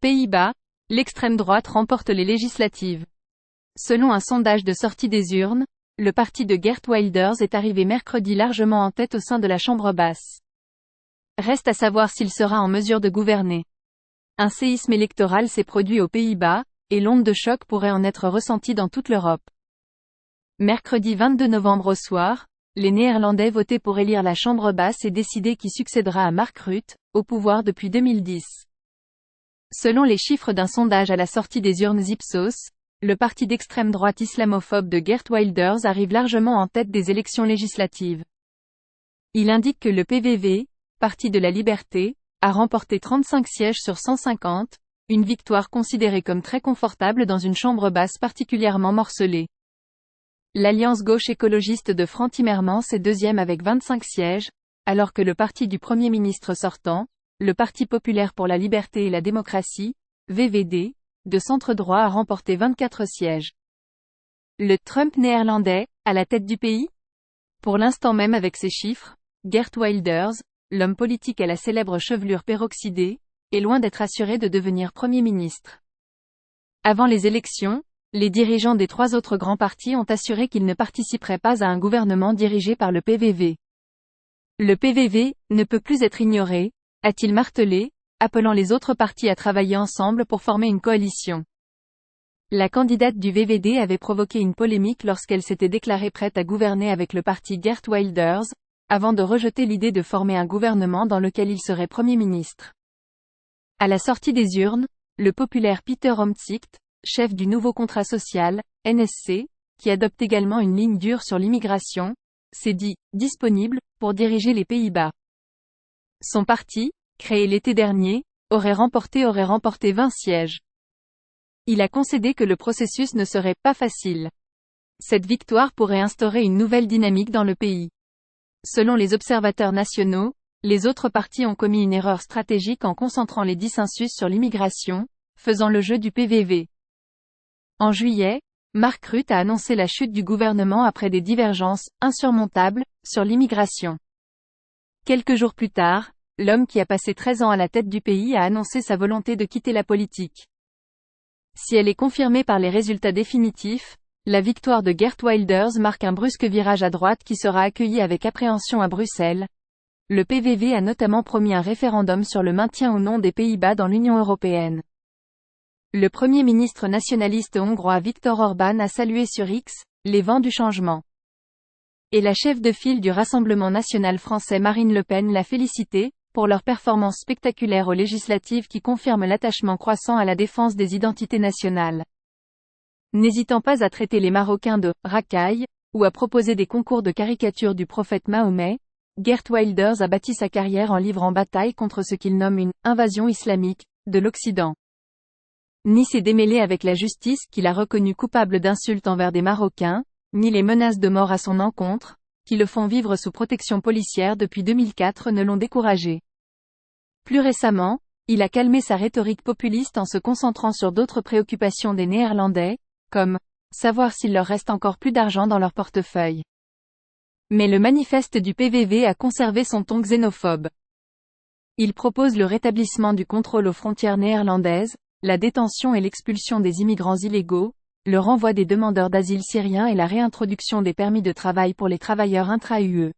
Pays-Bas, l'extrême droite remporte les législatives. Selon un sondage de sortie des urnes, le parti de Geert Wilders est arrivé mercredi largement en tête au sein de la Chambre basse. Reste à savoir s'il sera en mesure de gouverner. Un séisme électoral s'est produit aux Pays-Bas, et l'onde de choc pourrait en être ressentie dans toute l'Europe. Mercredi 22 novembre au soir, les Néerlandais votaient pour élire la Chambre basse et décider qui succédera à Mark Rutte, au pouvoir depuis 2010. Selon les chiffres d'un sondage à la sortie des urnes Ipsos, le parti d'extrême droite islamophobe de Geert Wilders arrive largement en tête des élections législatives. Il indique que le PVV, Parti de la Liberté, a remporté 35 sièges sur 150, une victoire considérée comme très confortable dans une chambre basse particulièrement morcelée. L'Alliance gauche écologiste de Frans Timmermans est deuxième avec 25 sièges, alors que le parti du Premier ministre sortant, le Parti populaire pour la liberté et la démocratie, VVD, de centre-droit a remporté 24 sièges. Le Trump néerlandais, à la tête du pays? Pour l'instant même avec ces chiffres, Geert Wilders, l'homme politique à la célèbre chevelure peroxydée, est loin d'être assuré de devenir Premier ministre. Avant les élections, les dirigeants des trois autres grands partis ont assuré qu'ils ne participeraient pas à un gouvernement dirigé par le PVV. Le PVV ne peut plus être ignoré, a-t-il martelé, appelant les autres partis à travailler ensemble pour former une coalition. La candidate du VVD avait provoqué une polémique lorsqu'elle s'était déclarée prête à gouverner avec le parti Geert Wilders, avant de rejeter l'idée de former un gouvernement dans lequel il serait Premier ministre. À la sortie des urnes, le populaire Pieter Omtzigt, chef du nouveau contrat social, NSC, qui adopte également une ligne dure sur l'immigration, s'est dit « disponible » pour diriger les Pays-Bas. Son parti, créé l'été dernier, aurait remporté 20 sièges. Il a concédé que le processus ne serait pas facile. Cette victoire pourrait instaurer une nouvelle dynamique dans le pays. Selon les observateurs nationaux, les autres partis ont commis une erreur stratégique en concentrant les dissensus sur l'immigration, faisant le jeu du PVV. En juillet, Mark Rutte a annoncé la chute du gouvernement après des divergences insurmontables sur l'immigration. Quelques jours plus tard, l'homme qui a passé 13 ans à la tête du pays a annoncé sa volonté de quitter la politique. Si elle est confirmée par les résultats définitifs, la victoire de Geert Wilders marque un brusque virage à droite qui sera accueilli avec appréhension à Bruxelles. Le PVV a notamment promis un référendum sur le maintien ou non des Pays-Bas dans l'Union européenne. Le Premier ministre nationaliste hongrois Viktor Orbán a salué sur X les vents du changement. Et la chef de file du Rassemblement national français Marine Le Pen l'a félicité pour leur performance spectaculaire aux législatives qui confirment l'attachement croissant à la défense des identités nationales. N'hésitant pas à traiter les Marocains de « racailles » ou à proposer des concours de caricature du prophète Mahomet, Geert Wilders a bâti sa carrière en livrant bataille contre ce qu'il nomme une « invasion islamique » de l'Occident. Ni ses démêlés avec la justice qu'il a reconnu coupable d'insultes envers des Marocains, ni les menaces de mort à son encontre, qui le font vivre sous protection policière depuis 2004 ne l'ont découragé. Plus récemment, il a calmé sa rhétorique populiste en se concentrant sur d'autres préoccupations des Néerlandais, comme savoir s'il leur reste encore plus d'argent dans leur portefeuille. Mais le manifeste du PVV a conservé son ton xénophobe. Il propose le rétablissement du contrôle aux frontières néerlandaises, la détention et l'expulsion des immigrants illégaux, le renvoi des demandeurs d'asile syriens et la réintroduction des permis de travail pour les travailleurs intra-UE.